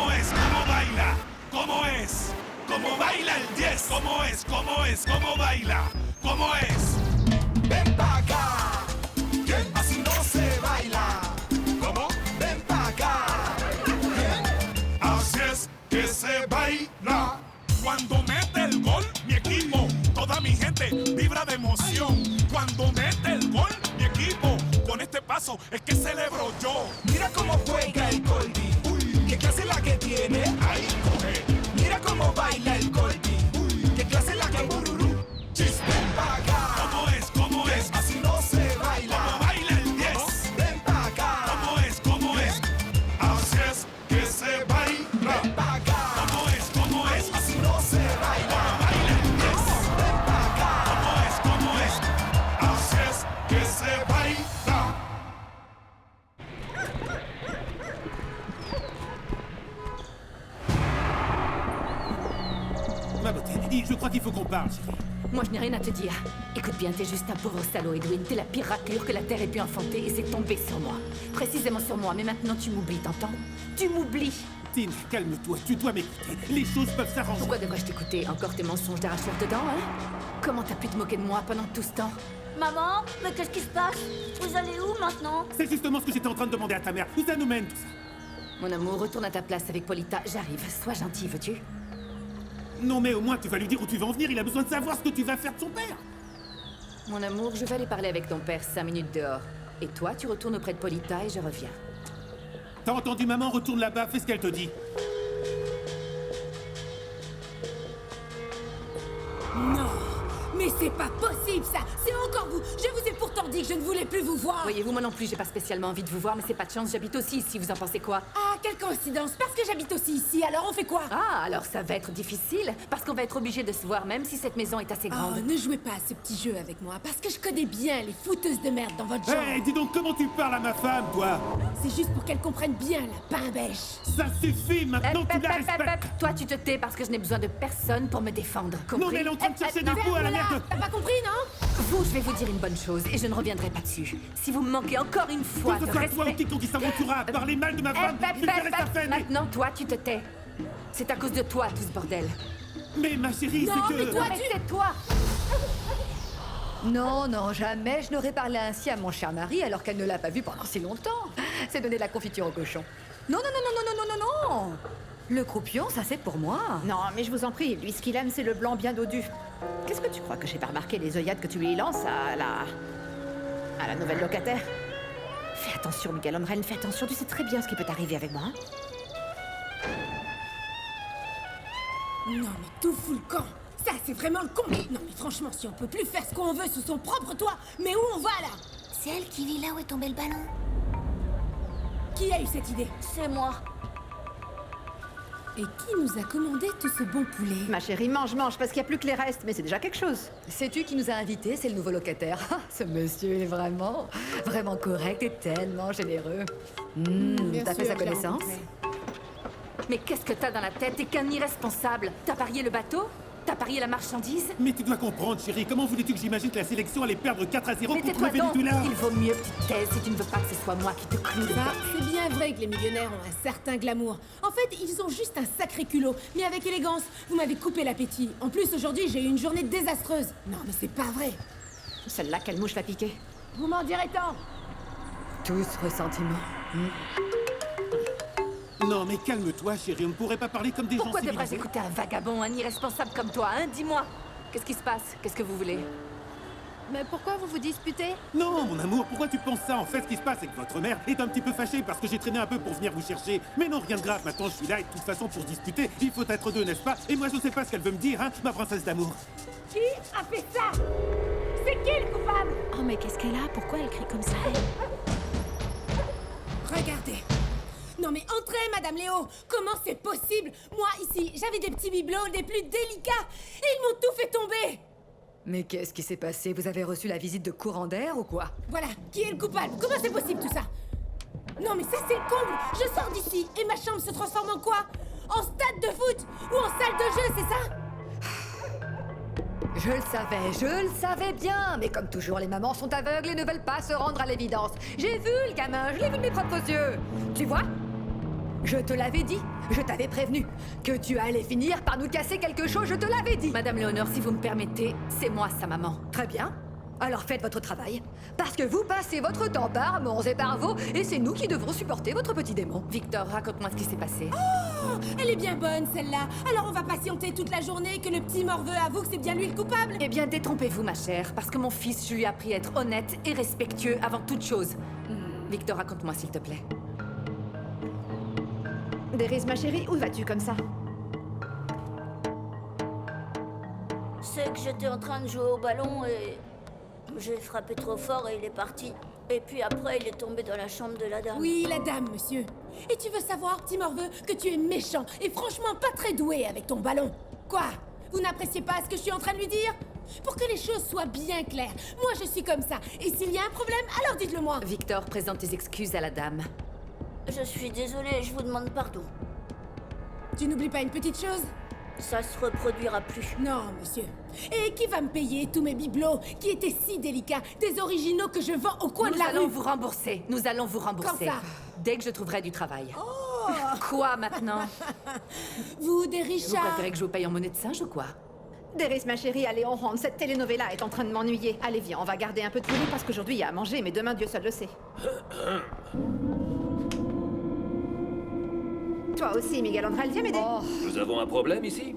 ¿Cómo es? ¿Cómo baila? ¿Cómo es? ¿Cómo baila el 10? ¿Cómo es? ¿Cómo es? ¿Cómo baila? ¿Cómo es? Ven pa' acá, bien, así no se baila. ¿Cómo? Ven pa' acá, bien. Así es que se baila. Cuando mete el gol, mi equipo, toda mi gente vibra de emoción. Cuando mete el gol, mi equipo, con este paso es que celebro yo. Mira cómo juega el Colby, uy, qué clase la que tiene. Ahí coge. Mira cómo baila el Colby, uy, qué clase la que bururú. Chis, Ven pa' acá, ¿cómo es? ¿Cómo es? así no se baila. ¿Cómo baila el 10? Ven pa' acá, ¿Cómo es? ¿Cómo es? Así es que se baila. ven pa' acá, ¿Cómo es? ¿Cómo es? así no se baila. ¿Cómo baila el 10? Ven pa' acá, ¿Cómo es? ¿Cómo es? Así es que se baila. Ma beauté, je crois qu'il faut qu'on parle, chérie. Moi, je n'ai rien à te dire. Écoute bien, t'es juste un pauvre salaud, Edwin. T'es la pire raclure que la Terre ait pu enfanter et c'est tombé sur moi. Précisément sur moi, mais maintenant tu m'oublies, t'entends? Tu m'oublies! Tin, calme-toi, tu dois m'écouter. Les choses peuvent s'arranger. Pourquoi devrais-je t'écouter? Encore tes mensonges d'arracheur dedans, hein? Comment t'as pu te moquer de moi pendant tout ce temps? Maman, mais qu'est-ce qui se passe? Vous allez où maintenant? C'est justement ce que j'étais en train de demander à ta mère. Où ça nous mène, tout ça? Mon amour, retourne à ta place avec Polita. J'arrive. Sois gentil, veux-tu? Non, mais au moins, tu vas lui dire où tu vas en venir. Il a besoin de savoir ce que tu vas faire de son père. Mon amour, je vais aller parler avec ton père 5 minutes dehors. Et toi, tu retournes auprès de Polita et je reviens. T'as entendu maman? Retourne là-bas, fais ce qu'elle te dit. Non, mais c'est pas possible ça. C'est encore vous. Je vous ai pourtant dit que je ne voulais plus vous voir. Voyez-vous, moi non plus, j'ai pas spécialement envie de vous voir, mais c'est pas de chance, j'habite aussi ici, vous en pensez quoi? Ah, quelle coïncidence. Parce que j'habite aussi ici, alors on fait quoi? Ah, alors ça va être difficile, parce qu'on va être obligé de se voir même si cette maison est assez Oh, grande. ne jouez pas à ce petit jeu avec moi, parce que je connais bien les fouteuses de merde dans votre genre. Hé, dis donc, comment tu parles à ma femme, toi? C'est juste pour qu'elle comprenne bien la pain-bêche. Ça suffit, maintenant tu la respectes. Toi, tu te tais parce que je n'ai besoin de personne pour me défendre. Compris? Non, mais elle est en train de chercher des non. coups à la Voilà, merde. t'as pas compris, non? Vous, je vais vous dire une bonne chose et je ne reviendrai pas dessus. Si vous me manquez encore une fois Que de ce soit toi ou respect... quiconque qui s'aventurera à parler mal de ma femme, je lui ferai sa peine. Maintenant, toi, tu te tais. C'est à cause de toi, tout ce bordel. Mais ma chérie, Non, c'est que... mais toi, Mais tais-toi! Non, non, jamais je n'aurais parlé ainsi à mon cher mari alors qu'elle ne l'a pas vu pendant si longtemps. C'est donner de la confiture au cochon. Non, non, non, non, non, non, non, non, non. Le croupion, ça c'est pour moi. Non, mais je vous en prie, lui, ce qu'il aime, c'est le blanc bien dodu. Qu'est-ce que tu crois que j'ai pas remarqué les œillades que tu lui lances à la nouvelle locataire? Fais attention, Miguel Omren, fais attention, tu sais très bien ce qui peut t'arriver avec moi. Hein. Non, mais tout fout le camp. Ça, c'est vraiment le con. Non, mais franchement, si on peut plus faire ce qu'on veut sous son propre toit, mais où on va là? C'est elle qui vit là où est tombé le ballon. Qui a eu cette idée? C'est moi. Et qui nous a commandé tout ce bon poulet? Ma chérie, mange, mange, parce qu'il n'y a plus que les restes, mais c'est déjà quelque chose. Sais-tu qui nous a invités? C'est le nouveau locataire. Ah, ce monsieur est vraiment, vraiment correct et tellement généreux. T'as fait sa connaissance? Mais qu'est-ce que t'as dans la tête? T'es qu'un irresponsable. T'as parié le bateau? T'as parié la marchandise? Mais tu dois comprendre, chérie, comment voulais-tu que j'imagine que la sélection allait perdre 4-0 Mais contre tais-toi le donc! Venezuela? Il vaut mieux, petite thèse, si tu ne veux pas que ce soit moi qui te cloue le Ça, bec. c'est bien vrai que les millionnaires ont un certain glamour. En fait, ils ont juste un sacré culot, mais avec élégance. Vous m'avez coupé l'appétit. En plus, aujourd'hui, j'ai eu une journée désastreuse. Non, mais c'est pas vrai. Celle-là, quelle mouche l'a piqué? Vous m'en direz tant. Tous ressentiments. Non, mais calme-toi, chérie, on ne pourrait pas parler comme des gens Pourquoi devrais-je civilisés. écouter un vagabond, un irresponsable comme toi, hein? Dis-moi! Qu'est-ce qui se passe? Qu'est-ce que vous voulez? Mais pourquoi vous vous disputez? Non, mon amour, pourquoi tu penses ça? En fait, ce qui se passe, c'est que votre mère est un petit peu fâchée parce que j'ai traîné un peu pour venir vous chercher. Mais non, rien de grave, maintenant je suis là et de toute façon, pour se disputer, il faut être deux, n'est-ce pas? Et moi, je sais pas ce qu'elle veut me dire, hein, ma princesse d'amour. Qui a fait ça? C'est qui le coupable? Oh, mais qu'est-ce qu'elle a? Pourquoi elle crie comme ça, Regardez. Non mais entrez, Madame Léo. Comment c'est possible? Moi, ici, j'avais des petits bibelots des plus délicats et ils m'ont tout fait tomber. Mais qu'est-ce qui s'est passé? Vous avez reçu la visite de courant d'air ou quoi? Voilà, qui est le coupable? Comment c'est possible tout ça? Non mais ça c'est le comble. Je sors d'ici et ma chambre se transforme en quoi? En stade de foot ou en salle de jeu, c'est ça? Je le savais bien. Mais comme toujours, les mamans sont aveugles et ne veulent pas se rendre à l'évidence. J'ai vu le gamin, je l'ai vu de mes propres yeux. Tu vois? Je te l'avais dit. Je t'avais prévenu. Que tu allais finir par nous casser quelque chose, je te l'avais dit. Madame Léonore, si vous me permettez, c'est moi sa maman. Très bien. Alors faites votre travail. Parce que vous passez votre temps par Mons et par Vaux, et c'est nous qui devrons supporter votre petit démon. Victor, raconte-moi ce qui s'est passé. Oh, elle est bien bonne, celle-là. Alors on va patienter toute la journée que le petit morveux avoue que c'est bien lui le coupable. Eh bien, détrompez-vous, ma chère, parce que mon fils, je lui ai appris à être honnête et respectueux avant toute chose. Victor, raconte-moi, s'il te plaît. Déris, ma chérie, où vas-tu comme ça? C'est que j'étais en train de jouer au ballon et j'ai frappé trop fort et il est parti. Et puis après, il est tombé dans la chambre de la dame. Oui, la dame, monsieur. Et tu veux savoir, petit morveux, que tu es méchant et franchement pas très doué avec ton ballon. Quoi? Vous n'appréciez pas ce que je suis en train de lui dire? Pour que les choses soient bien claires, moi je suis comme ça. Et s'il y a un problème, alors dites-le moi. Victor, présente tes excuses à la dame. Je suis désolée, je vous demande pardon. Tu n'oublies pas une petite chose? Ça se reproduira plus. Non, monsieur. Et qui va me payer tous mes bibelots qui étaient si délicats, des originaux que je vends au coin de la Nous allons rue? vous rembourser. Nous allons vous rembourser. Quand ça? Dès que je trouverai du travail. Oh, Quoi maintenant? vous, des Vous richards. préférez que je vous paye en monnaie de singe ou quoi? Déris, ma chérie, allez, on rentre. Cette telenovela est en train de m'ennuyer. Allez, viens, on va garder un peu de poulet parce qu'aujourd'hui, il y a à manger, mais demain, Dieu seul le sait. Toi aussi, Miguel Andral, viens m'aider. Nous avons un problème ici?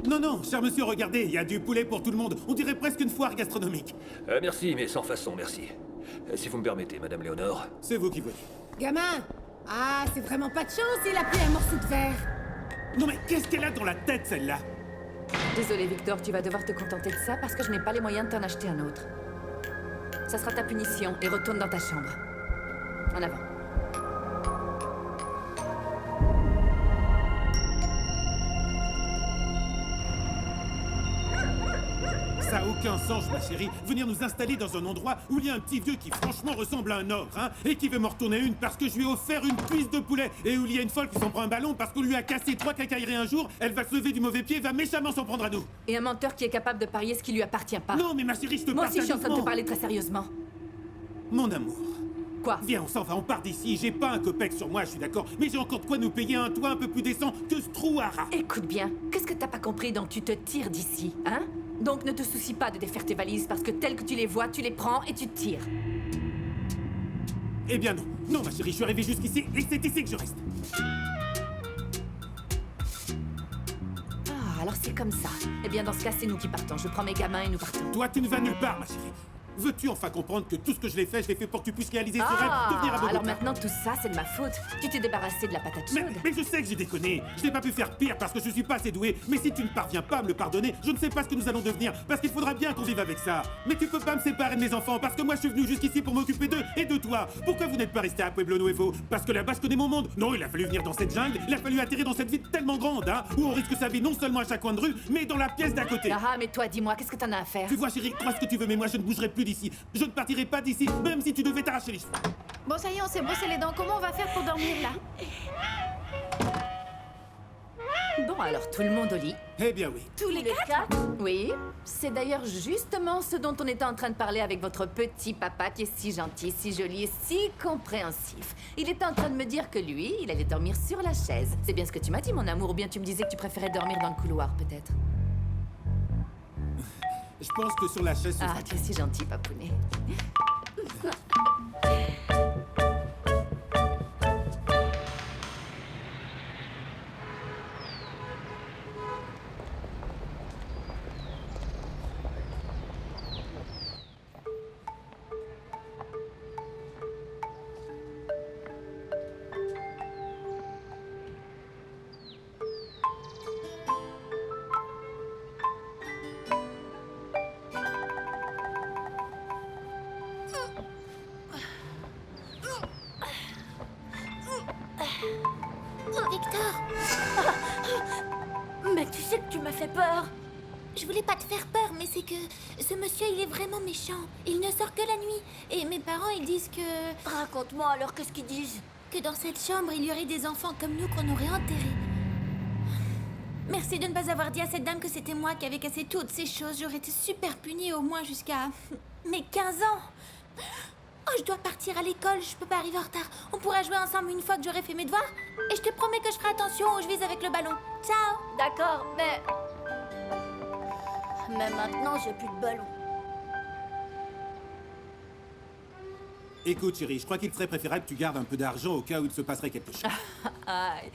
Non, non, cher monsieur, regardez, il y a du poulet pour tout le monde. On dirait presque une foire gastronomique. Merci, mais sans façon, merci. Si vous me permettez, Madame Léonore. C'est vous qui voyez. Gamin. Ah, c'est vraiment pas de chance, il a pris un morceau de verre. Non mais qu'est-ce qu'elle a dans la tête, celle-là? Désolé, Victor, tu vas devoir te contenter de ça parce que je n'ai pas les moyens de t'en acheter un autre. Ça sera ta punition et retourne dans ta chambre. En avant. Ça a aucun sens, ma chérie. Venir nous installer dans un endroit où il y a un petit vieux qui franchement ressemble à un ogre, hein, et qui veut m'en retourner une parce que je lui ai offert une cuisse de poulet, et où il y a une folle qui s'en prend un ballon parce qu'on lui a cassé 3 quincailleries un jour, elle va se lever du mauvais pied et va méchamment s'en prendre à nous. Et un menteur qui est capable de parier ce qui lui appartient pas. Non, mais ma chérie, je te Moi parle aussi, je suis en train de te sérieusement. parler très sérieusement. Mon amour. Quoi? Viens, on s'en va, on part d'ici. J'ai pas un copec sur moi, je suis d'accord, mais j'ai encore de quoi nous payer un toit un peu plus décent que ce trou à rat. Écoute bien, qu'est-ce que t'as pas compris donc tu te tires d'ici, hein? Donc ne te soucie pas de défaire tes valises parce que telles que tu les vois, tu les prends et tu te tires. Eh bien non. Non, ma chérie, je suis arrivé jusqu'ici et c'est ici que je reste. Ah, alors c'est comme ça. Eh bien dans ce cas, c'est nous qui partons. Je prends mes gamins et nous partons. Toi, tu ne vas nulle part, ma chérie. Veux-tu enfin comprendre que tout ce que je l'ai fait pour que tu puisses réaliser ce rêve de venir à Bogota? Alors maintenant tout ça, c'est de ma faute. Tu t'es débarrassé de la patate chaude. Mais je sais que j'ai déconné. Je n'ai pas pu faire pire parce que je suis pas assez doué. Mais si tu ne parviens pas à me le pardonner, je ne sais pas ce que nous allons devenir. Parce qu'il faudra bien qu'on vive avec ça. Mais tu peux pas me séparer de mes enfants parce que moi je suis venu jusqu'ici pour m'occuper d'eux et de toi. Pourquoi vous n'êtes pas resté à Pueblo Nuevo? Parce que là-bas je connais mon monde. Non, il a fallu venir dans cette jungle. Il a fallu atterrir dans cette ville tellement grande, hein, où on risque sa vie non seulement à chaque coin de rue, mais dans la pièce d'à côté. Ah, mais toi, dis-moi, qu'est-ce que t'en as à faire? Tu vois, chérie, crois ce que tu veux, mais moi je ne bougerai plus d'ici. Je ne partirai pas d'ici, même si tu devais t'arracher les cheveux. Bon, ça y est, on s'est brossé les dents. Comment on va faire pour dormir, là? Bon, alors tout le monde au lit. Eh bien oui. Tous les quatre? Oui, c'est d'ailleurs justement ce dont on était en train de parler avec votre petit papa qui est si gentil, si joli et si compréhensif. Il était en train de me dire que lui, il allait dormir sur la chaise. C'est bien ce que tu m'as dit, mon amour, ou bien tu me disais que tu préférais dormir dans le couloir, peut-être. Je pense que sur la chaise... ce Ah, sera- tu es si gentil, papounet. Victor! Mais tu sais que tu m'as fait peur! Je voulais pas te faire peur, mais c'est que ce monsieur, il est vraiment méchant. Il ne sort que la nuit. Et mes parents, ils disent que... Raconte-moi alors, qu'est-ce qu'ils disent? que dans cette chambre, il y aurait des enfants comme nous qu'on aurait enterrés. Merci de ne pas avoir dit à cette dame que c'était moi qui avais cassé toutes ces choses. J'aurais été super punie au moins jusqu'à mes 15 ans. Oh, Oh, je dois partir à l'école, je peux pas arriver en retard. On pourra jouer ensemble une fois que j'aurai fait mes devoirs. Et je te promets que je ferai attention où je vise avec le ballon. Ciao. D'accord, mais... Mais maintenant, j'ai plus de ballon. Écoute, chérie, je crois qu'il serait préférable que tu gardes un peu d'argent au cas où il se passerait quelque chose. Aïe.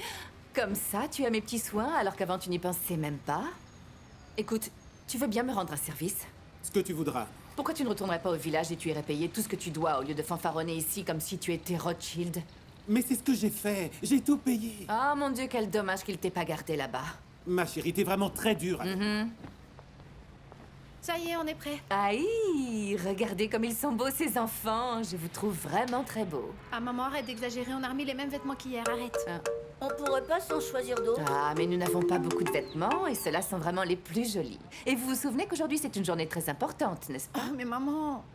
Comme ça, tu as mes petits soins alors qu'avant tu n'y pensais même pas? Écoute, tu veux bien me rendre un service? Ce que tu voudras. Pourquoi tu ne retournerais pas au village et tu irais payer tout ce que tu dois au lieu de fanfaronner ici comme si tu étais Rothschild? Mais c'est ce que j'ai fait. J'ai tout payé. Ah mon Dieu, quel dommage qu'il t'ait pas gardé là-bas. Ma chérie, t'es vraiment très dure. Ça y est, on est prêt. Aïe, regardez comme ils sont beaux ces enfants. Je vous trouve vraiment très beaux. Ah, maman, arrête d'exagérer, on a remis les mêmes vêtements qu'hier, arrête. On pourrait pas s'en choisir d'autres? Ah, mais nous n'avons pas beaucoup de vêtements et ceux-là sont vraiment les plus jolis. Et vous vous souvenez qu'aujourd'hui c'est une journée très importante, n'est-ce pas? Ah, mais maman...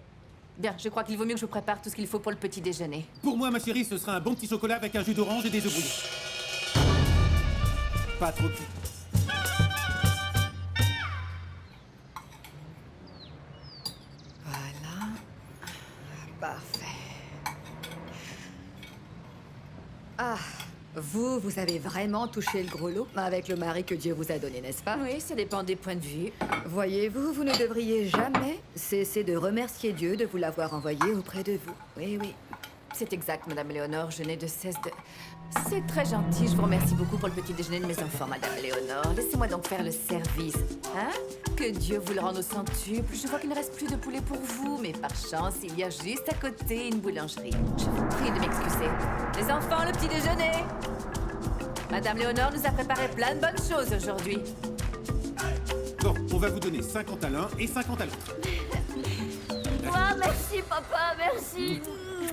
Bien, je crois qu'il vaut mieux que je prépare tout ce qu'il faut pour le petit déjeuner. Pour moi, ma chérie, ce sera un bon petit chocolat avec un jus d'orange et des œufs brouillés. Pas trop cuit. Voilà. Parfait. Ah, vous avez vraiment touché le gros lot avec le mari que Dieu vous a donné, n'est-ce pas? Oui, ça dépend des points de vue. Voyez-vous, vous ne devriez jamais cesser de remercier Dieu de vous l'avoir envoyé auprès de vous. Oui, oui. C'est exact, Madame Léonore, je n'ai de cesse de... C'est très gentil, je vous remercie beaucoup pour le petit déjeuner de mes enfants, Madame Léonore. Laissez-moi donc faire le service, hein? Que Dieu vous le rende au centuple. Je vois qu'il ne reste plus de poulet pour vous, mais par chance, il y a juste à côté une boulangerie. Je vous prie de m'excuser. Les enfants, le petit déjeuner! Madame Léonore nous a préparé plein de bonnes choses aujourd'hui. Bon, on va vous donner 50 à l'un et 50 à l'autre. Ah, merci, papa, merci.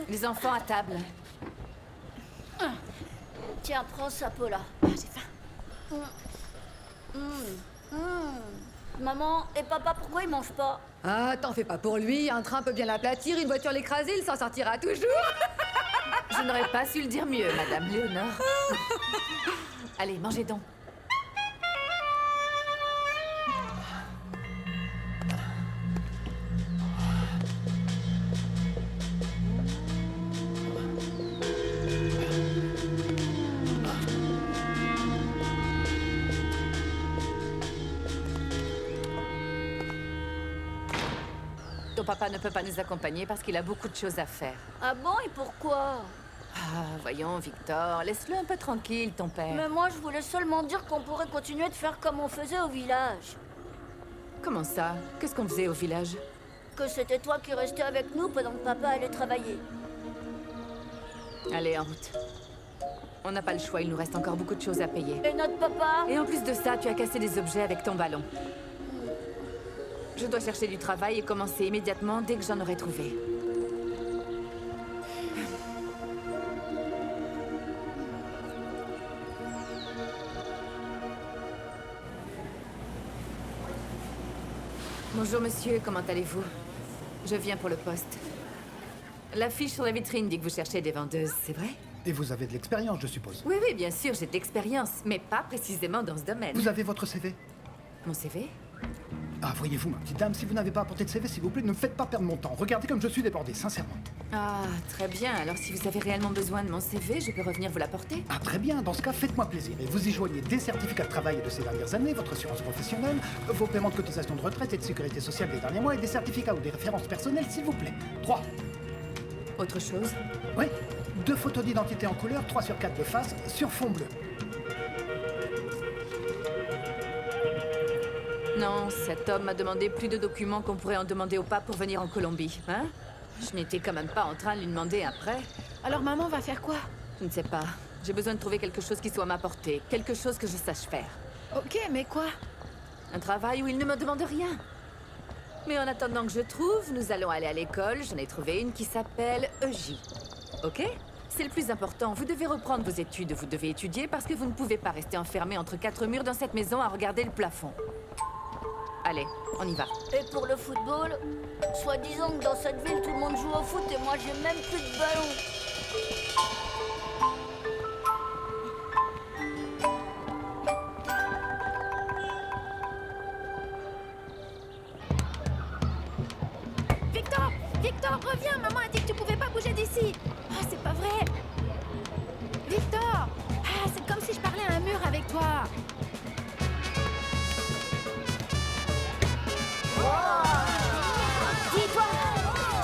Les enfants à table. Tiens, prends ça, Paula. J'ai faim. Maman et papa, pourquoi ils mangent pas? Ah, t'en fais pas pour lui. Un train peut bien l'aplatir, une voiture l'écraser, il s'en sortira toujours. Je n'aurais pas su le dire mieux, Madame Léonore. Allez, mangez donc. Ton papa ne peut pas nous accompagner parce qu'il a beaucoup de choses à faire. Ah bon, et pourquoi? Ah, voyons, Victor, laisse-le un peu tranquille, ton père. Mais moi, je voulais seulement dire qu'on pourrait continuer de faire comme on faisait au village. Comment ça? Qu'est-ce qu'on faisait au village? Que c'était toi qui restais avec nous pendant que papa allait travailler. Allez, en route. On n'a pas le choix, il nous reste encore beaucoup de choses à payer. Et notre papa? Et en plus de ça, tu as cassé des objets avec ton ballon. Je dois chercher du travail et commencer immédiatement dès que j'en aurai trouvé. Bonjour monsieur, comment allez-vous? Je viens pour le poste. L'affiche sur la vitrine dit que vous cherchez des vendeuses, c'est vrai? Et vous avez de l'expérience, je suppose. Oui, oui, bien sûr, j'ai de l'expérience, mais pas précisément dans ce domaine. Vous avez votre CV? Mon CV? Ah, voyez-vous, ma petite dame, si vous n'avez pas apporté de CV, s'il vous plaît, ne me faites pas perdre mon temps. Regardez comme je suis débordé, sincèrement. Ah, très bien. Alors si vous avez réellement besoin de mon CV, je peux revenir vous l'apporter? Ah, très bien. Dans ce cas, faites-moi plaisir. Et vous y joignez des certificats de travail de ces dernières années, votre assurance professionnelle, vos paiements de cotisation de retraite et de sécurité sociale des derniers mois, et des certificats ou des références personnelles, s'il vous plaît. 3. Autre chose? Oui. 2 photos d'identité en couleur, 3 sur 4 de face, sur fond bleu. Non, cet homme m'a demandé plus de documents qu'on pourrait en demander au pape pour venir en Colombie, hein? Je n'étais quand même pas en train de lui demander après. Alors maman va faire quoi? Je ne sais pas. J'ai besoin de trouver quelque chose qui soit à ma portée. Quelque chose que je sache faire. Ok, mais quoi? Un travail où il ne me demande rien. Mais en attendant que je trouve, nous allons aller à l'école. J'en ai trouvé une qui s'appelle EJ. Ok? C'est le plus important. Vous devez reprendre vos études. Vous devez étudier parce que vous ne pouvez pas rester enfermé entre 4 murs dans cette maison à regarder le plafond. Allez, on y va. Et pour le football, soi-disant que dans cette ville, tout le monde joue au foot et moi, j'ai même plus de ballon. Victor! Victor, reviens! Maman a dit que tu pouvais pas bouger d'ici. Ah, c'est pas vrai. Victor! Ah, c'est comme si je parlais à un mur avec toi. Dis-toi,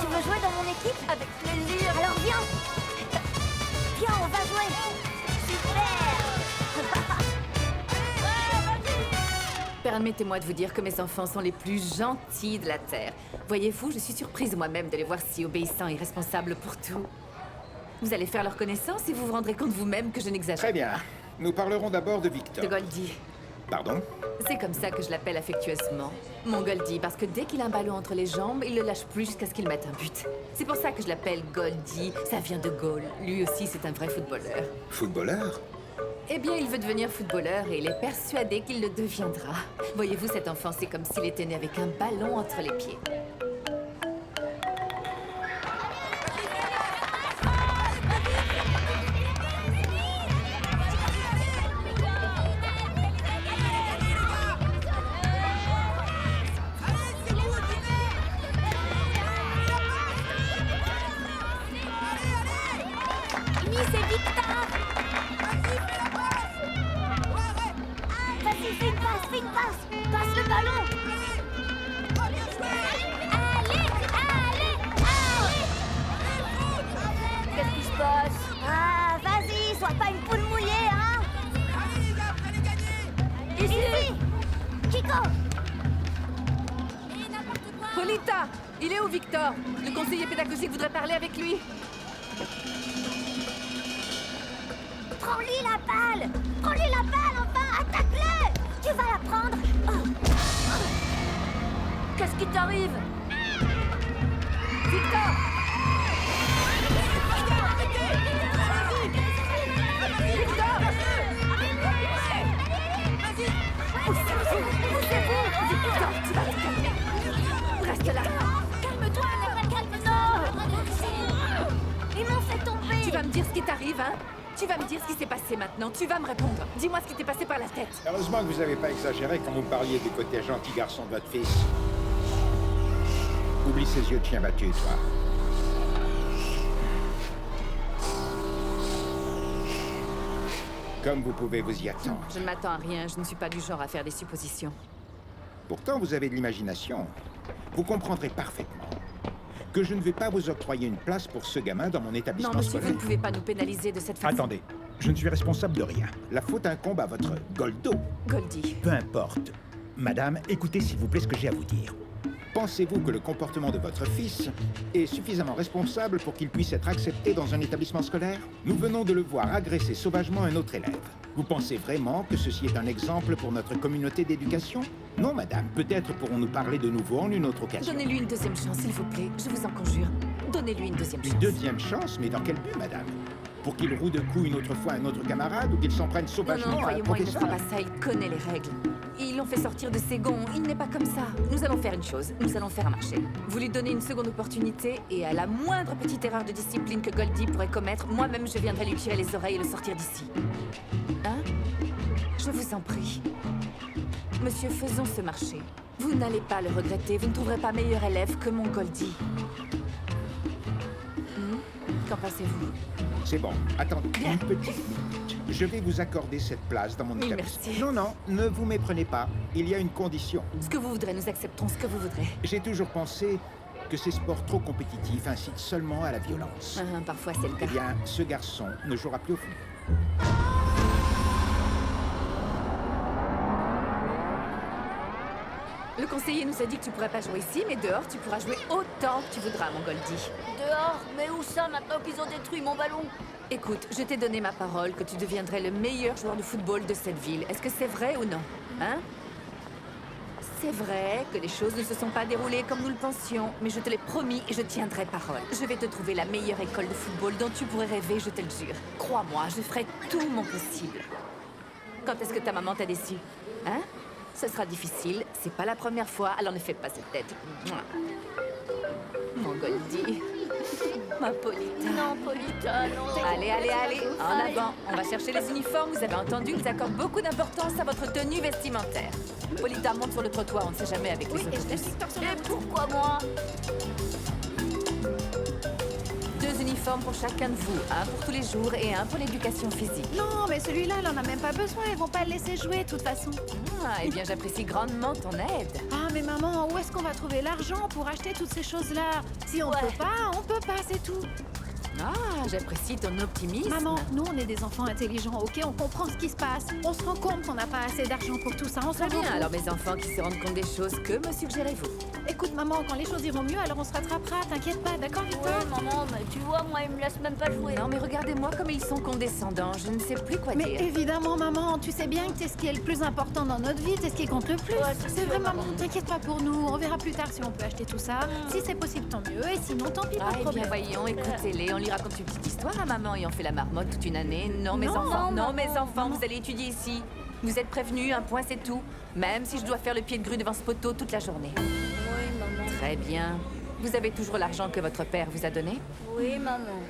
tu veux jouer dans mon équipe? Avec plaisir. Alors viens. Viens, on va jouer. Super. Permettez-moi de vous dire que mes enfants sont les plus gentils de la Terre. Voyez-vous, je suis surprise moi-même de les voir si obéissants et responsables pour tout. Vous allez faire leur connaissance et vous vous rendrez compte vous-même que je n'exagère pas. Très bien. Nous parlerons d'abord de Victor. De Goldie. Pardon? C'est comme ça que je l'appelle affectueusement. Mon Goldie, parce que dès qu'il a un ballon entre les jambes, il le lâche plus jusqu'à ce qu'il mette un but. C'est pour ça que je l'appelle Goldie. Ça vient de Gaulle. Lui aussi, c'est un vrai footballeur. Footballeur? Eh bien, il veut devenir footballeur et il est persuadé qu'il le deviendra. Voyez-vous, cet enfant, c'est comme s'il était né avec un ballon entre les pieds. Amy, c'est Victor. Vas-y, fais une passe. Passe le ballon. Allez. Qu'est-ce qui se passe? Ah, vas-y, sois pas une poule mouillée, hein. Ici. Chico. Polita! Il est où, Victor? Le conseiller pédagogique voudrait parler avec lui. Prends-lui la balle, enfin, attaque-le. Tu vas la prendre. Oh. Qu'est-ce qui t'arrive? Victor! Poussez-vous. Victor, tu vas te calmer. Reste là. Calme-toi, calme-toi. Ils m'ont fait tomber. Tu vas me dire ce qui t'arrive, hein? Tu vas me dire ce qui s'est passé maintenant. Tu vas me répondre. Dis-moi ce qui t'est passé par la tête. Heureusement que vous n'avez pas exagéré quand vous parliez du côté gentil garçon de votre fils. Oublie ces yeux de chien battu, toi. Comme vous pouvez vous y attendre. Je ne m'attends à rien. Je ne suis pas du genre à faire des suppositions. Pourtant, vous avez de l'imagination. Vous comprendrez parfaitement que je ne vais pas vous octroyer une place pour ce gamin dans mon établissement Non, monsieur, scolaire. vous ne pouvez pas nous pénaliser de cette façon. Attendez, je ne suis responsable de rien. La faute incombe à votre Goldo. Goldie. Peu importe. Madame, écoutez s'il vous plaît ce que j'ai à vous dire. Pensez-vous que le comportement de votre fils est suffisamment responsable pour qu'il puisse être accepté dans un établissement scolaire? Nous venons de le voir agresser sauvagement un autre élève. Vous pensez vraiment que ceci est un exemple pour notre communauté d'éducation? Non, madame. Peut-être pourrons-nous parler de nouveau en une autre occasion. Donnez-lui une deuxième chance, s'il vous plaît. Je vous en conjure. Donnez-lui une deuxième chance. Une deuxième chance? Mais dans quel but, madame? Pour qu'il roue de coups une autre fois un autre camarade ou qu'il s'en prenne sauvagement Non, à un croyez-moi, il ne professeur? fera pas ça. Il connaît les règles. Ils l'ont fait sortir de ses gonds. Il n'est pas comme ça. Nous allons faire une chose. Nous allons faire un marché. Vous lui donnez une seconde opportunité et à la moindre petite erreur de discipline que Goldie pourrait commettre, moi-même, je viendrai lui tirer les oreilles et le sortir d'ici. Hein? Je vous en prie. Monsieur, faisons ce marché. Vous n'allez pas le regretter. Vous ne trouverez pas meilleur élève que mon Goldie. Qu'en pensez-vous? C'est bon. Attendez une petite minute. Je vais vous accorder cette place dans mon Oui, établissement. merci. Non, non, ne vous méprenez pas. Il y a une condition. Ce que vous voudrez, nous accepterons ce que vous voudrez. J'ai toujours pensé que ces sports trop compétitifs incitent seulement à la violence. Parfois, c'est le cas. Eh bien, ce garçon ne jouera plus au foot. Le conseiller nous a dit que tu pourrais pas jouer ici, mais dehors, tu pourras jouer autant que tu voudras, mon Goldie. Dehors? Mais où ça maintenant qu'ils ont détruit mon ballon? Écoute, je t'ai donné ma parole que tu deviendrais le meilleur joueur de football de cette ville. Est-ce que c'est vrai ou non? Hein? C'est vrai que les choses ne se sont pas déroulées comme nous le pensions, mais je te l'ai promis et je tiendrai parole. Je vais te trouver la meilleure école de football dont tu pourrais rêver, je te le jure. Crois-moi, je ferai tout mon possible. Quand est-ce que ta maman t'a déçu? Hein? Ce sera difficile, c'est pas la première fois, alors ne fais pas cette tête. Mouah. Mon Goldie. Ma Polita. Non, Polita, non. Allez, allez, allez, en avant. On va chercher les uniformes. Vous avez entendu, ils accordent beaucoup d'importance à votre tenue vestimentaire. Polita, monte sur le trottoir, on ne sait jamais avec les autobus. Et pourquoi moi? 2 uniformes uniforme pour chacun de vous. Un pour tous les jours et un pour l'éducation physique. Non, mais celui-là, il en a même pas besoin. Ils vont pas le laisser jouer, de toute façon. Ah, eh bien, j'apprécie grandement ton aide. Ah, mais maman, où est-ce qu'on va trouver l'argent pour acheter toutes ces choses-là? Si on peut pas, c'est tout. Ah, j'apprécie ton optimisme. Maman, nous, on est des enfants intelligents, ok? On comprend ce qui se passe. On se rend compte qu'on n'a pas assez d'argent pour tout ça. On Très s'en rend bien, compte. alors mes enfants qui se rendent compte des choses, que me suggérez-vous? Écoute, maman, quand les choses iront mieux, alors on se rattrapera. T'inquiète pas, d'accord, Victor? Ouais, maman, mais tu vois, moi, ils me laissent même pas jouer. Non, mais regardez-moi comme ils sont condescendants. Je ne sais plus quoi Mais dire. évidemment, maman, tu sais bien que t'es ce qui est le plus important dans notre vie, t'es ce qui compte le plus. Ouais, c'est vrai, maman, t'inquiète pas pour nous. On verra plus tard si on peut acheter tout ça. Si c'est possible, tant mieux. Et sinon, tant pis, pas Ah, de eh bien, problème. voyons, écoutez-les. On lui raconte une petite histoire à maman et on fait la marmotte toute une année. Non, mes enfants, non, mes enfants, vous allez étudier ici. Vous êtes prévenus, un point, c'est tout. Même si je dois faire le pied de grue devant ce poteau toute la journée. Oui, maman. Très bien. Vous avez toujours l'argent que votre père vous a donné? Oui, maman.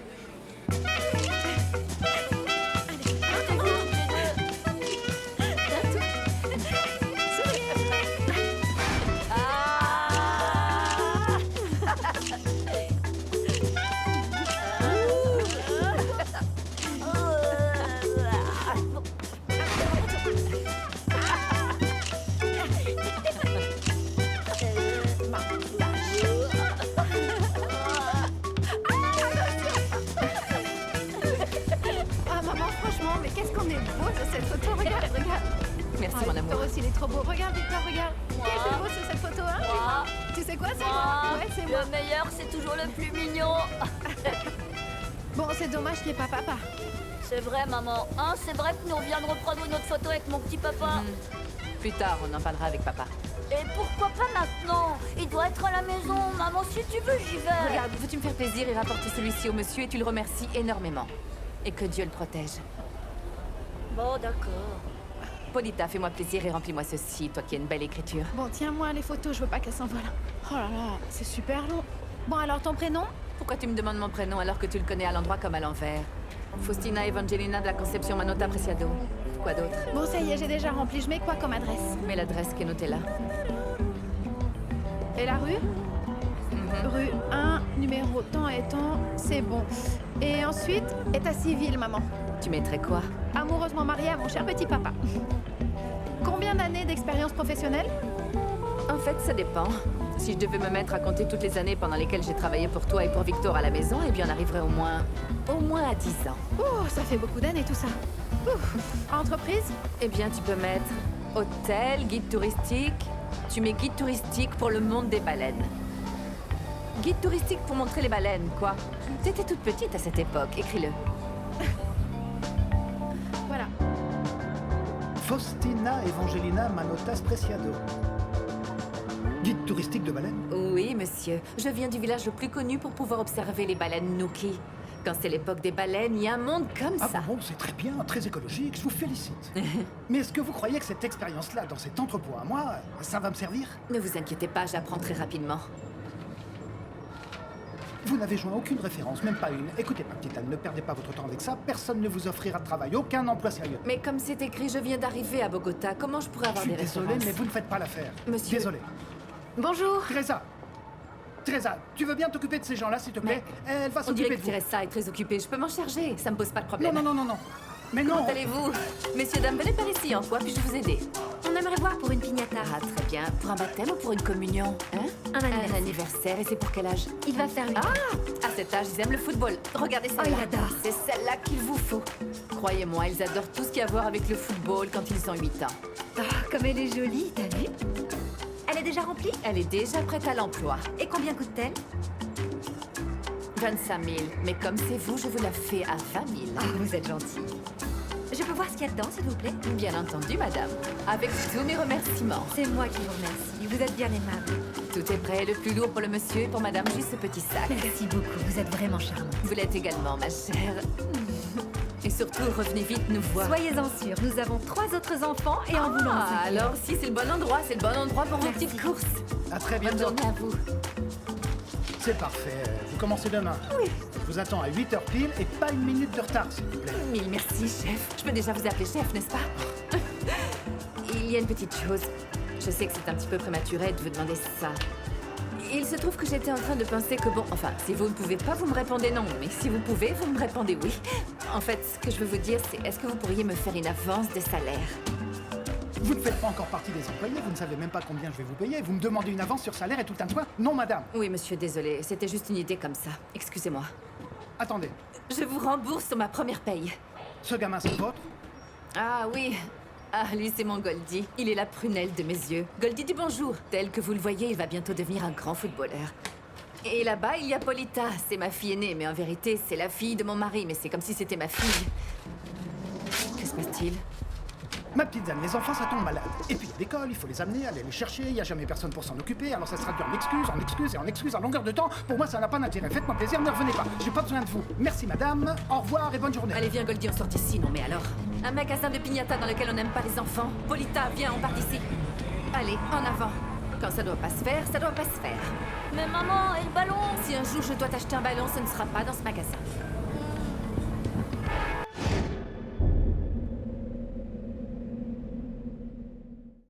Ah, maman, franchement, mais qu'est-ce qu'on est beau sur cette photo. Regarde, regarde. Merci, Ah, mon Victor amour. aussi, il est trop beau. Regarde, Victor, regarde. Qui est le plus beau sur cette photo, hein? Moi. Tu sais quoi, c'est moi? Ouais, c'est moi. Le meilleur, c'est toujours le plus mignon. Bon, c'est dommage qu'il n'y ait pas papa. C'est vrai, maman. Hein, c'est vrai que nous, on vient de reprendre notre photo avec mon petit papa. Plus tard, on en parlera avec papa. Et pourquoi pas maintenant? Il doit être à la maison. Maman, si tu veux, j'y vais. Regarde, veux-tu me faire plaisir et rapporter celui-ci au monsieur et tu le remercies énormément. Et que Dieu le protège. Bon, d'accord. Polita, fais-moi plaisir et remplis-moi ceci, toi qui as une belle écriture. Bon, tiens-moi les photos, je veux pas qu'elles s'envolent. Oh là là, c'est super long. Bon, alors ton prénom? Pourquoi tu me demandes mon prénom alors que tu le connais à l'endroit comme à l'envers? Faustina Evangelina de la Conception Manota Preciado. Quoi d'autre? Bon, ça y est, j'ai déjà rempli. Je mets quoi comme adresse? Mets l'adresse qui est notée là. Et la rue? Rue 1, numéro tant et tant, c'est bon. Et ensuite, état civil, maman. Tu mettrais quoi? Amoureusement mariée à mon cher petit papa. Combien d'années d'expérience professionnelle? En fait, ça dépend. Si je devais me mettre à compter toutes les années pendant lesquelles j'ai travaillé pour toi et pour Victor à la maison, eh bien on arriverait au moins à 10 ans. Oh, ça fait beaucoup d'années tout ça. Ouf. Entreprise? Eh bien, tu peux mettre hôtel, guide touristique. Tu mets guide touristique pour le monde des baleines. Guide touristique pour montrer les baleines, quoi. T'étais toute petite à cette époque, écris-le. Voilà. Faustina Evangelina Manotas Preciado. Guide touristique de baleines? Oui, monsieur. Je viens du village le plus connu pour pouvoir observer les baleines Nuki. Quand c'est l'époque des baleines, il y a un monde comme ça. Bon, c'est très bien, très écologique, je vous félicite. Mais est-ce que vous croyez que cette expérience-là, dans cet entrepôt à moi, ça va me servir? Ne vous inquiétez pas, j'apprends très rapidement. Vous n'avez joint aucune référence, même pas une. Écoutez, ma petite Anne, ne perdez pas votre temps avec ça. Personne ne vous offrira de travail, aucun emploi sérieux. Mais comme c'est écrit, je viens d'arriver à Bogota. Comment je pourrais Je avoir suis des désolé, références? mais vous ne faites pas l'affaire. Monsieur- Désolé. Bonjour. Teresa, tu veux bien t'occuper de ces gens-là, s'il te plaît? Elle va On dirait s'occuper que de vous. Teresa est très occupée. Je peux m'en charger. Ça me pose pas de problème. Non. Mais non. Comment allez-vous? Messieurs, dames, venez par ici. En quoi puis-je vous aider? On aimerait voir pour une piñata. Ah, très bien. Pour un baptême ou pour une communion? Hein? Un anniversaire. Un anniversaire. Et c'est pour quel âge? Il va faire 8 ans. Ah! À cet âge, ils aiment le football. Regardez celle-là. il adore. C'est celle-là qu'il vous faut. Croyez-moi, ils adorent tout ce qui a à voir avec le football quand ils ont 8 ans. Ah, comme elle est jolie, t'as vu? Elle est déjà remplie? Elle est déjà prête à l'emploi. Et combien coûte-t-elle? 25 000. Mais comme c'est vous, je vous la fais à 20 000. Ah, vous êtes gentille. Je peux voir ce qu'il y a dedans, s'il vous plaît? Bien entendu, madame. Avec tous mes remerciements. C'est moi qui vous remercie. Vous êtes bien aimable. Tout est prêt. Le plus lourd pour le monsieur et pour madame, juste ce petit sac. Merci beaucoup. Vous êtes vraiment charmante. Vous l'êtes également, ma chère. Et surtout, revenez vite nous voir. Soyez-en sûrs, nous avons 3 autres enfants et en voulant Ah, alors si c'est le bon endroit, c'est le bon endroit pour vos Merci. petites courses. À très Bonne bientôt. journée à vous. C'est parfait. Vous commencez demain. Oui. Je vous attends à 8h pile et pas une minute de retard, s'il vous plaît. Mille merci, chef. Je peux déjà vous appeler chef, n'est-ce pas? Il y a une petite chose. Je sais que c'est un petit peu prématuré de vous demander ça. Il se trouve que j'étais en train de penser que bon... Enfin, si vous ne pouvez pas, vous me répondez non. Mais si vous pouvez, vous me répondez oui. En fait, ce que je veux vous dire, c'est est-ce que vous pourriez me faire une avance de salaire? Vous ne faites pas encore partie des employés, vous ne savez même pas combien je vais vous payer. Vous me demandez une avance sur salaire et tout un toit? Non, madame. Oui, monsieur, désolé. C'était juste une idée comme ça. Excusez-moi. Attendez, Je vous rembourse sur ma première paye. ce gamin, c'est le vôtre? Ah oui. Ah, lui, c'est mon Goldie. Il est la prunelle de mes yeux. Goldie du bonjour. Tel que vous le voyez, il va bientôt devenir un grand footballeur. Et là-bas, il y a Polita. C'est ma fille aînée, mais en vérité, c'est la fille de mon mari. Mais c'est comme si c'était ma fille. Que se passe-t-il? Ma petite Anne, les enfants, ça tombe malade. Et puis, il y a l'école, il faut les amener, aller les chercher, il n'y a jamais personne pour s'en occuper, alors ça se traduit en excuses, en excuses et en excuses à longueur de temps. Pour moi, ça n'a pas d'intérêt. Faites-moi plaisir, ne revenez pas. J'ai pas besoin de vous. Merci, madame. Au revoir et bonne journée. Allez, viens, Goldie, on sort ici. Non, mais alors? Un magasin de piñata dans lequel on n'aime pas les enfants. Polita, viens, on part d'ici. Allez, en avant. Quand ça doit pas se faire, ça doit pas se faire. Mais maman, et le ballon? Si un jour je dois t'acheter un ballon, ce ne sera pas dans ce magasin.